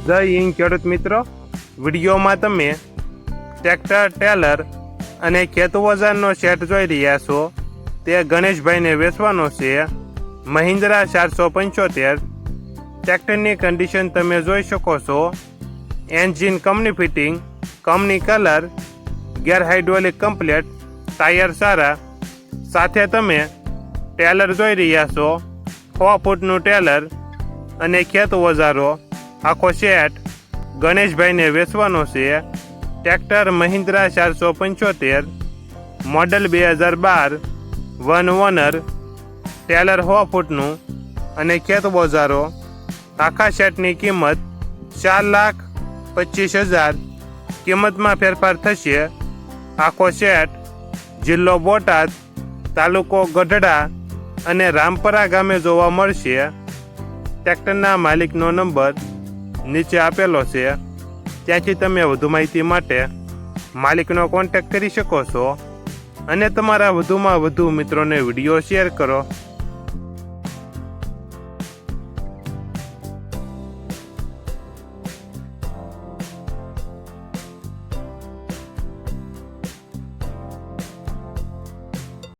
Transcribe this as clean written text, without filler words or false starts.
જય હિન્દ ખેડૂત મિત્રો, વિડીયોમાં તમે ટ્રેક્ટર, ટેલર અને ખેત ઓજારનો સેટ જોઈ રહ્યા છો. તે ગણેશભાઈને વેચવાનો છે. મહિન્દ્રા 475. ટ્રેક્ટરની કન્ડિશન તમે જોઈ શકો છો. Engine company fitting, company colour, gear hydraulic complete, tyre સારા. સાથે તમે ટેલર જોઈ રહ્યા છો. 6 ફૂટનું ટેલર અને ખેત ઓજારો આખો સેટ ગણેશભાઈને વેચવાનો છે. Tractor Mahindra 475, model 2012, 1 owner, trailer 6 ફૂટનું અને ખેત ઓજારો. આખા સેટની કિંમત 4,25,000. કિંમતમાં ફેરફાર થશે. આખો સેટ જિલ્લો બોટાદ, તાલુકો ગઢડા અને રામપરા ગામે જોવા મળશે. ટ્રેક્ટરના માલિકનો નંબર નીચે આપેલો છે. ત્યાંથી તમે વધુ માહિતી માટે માલિકનો કોન્ટેક્ટ કરી શકો છો અને તમારા વધુમાં વધુ મિત્રોને વિડીયો શેર કરો.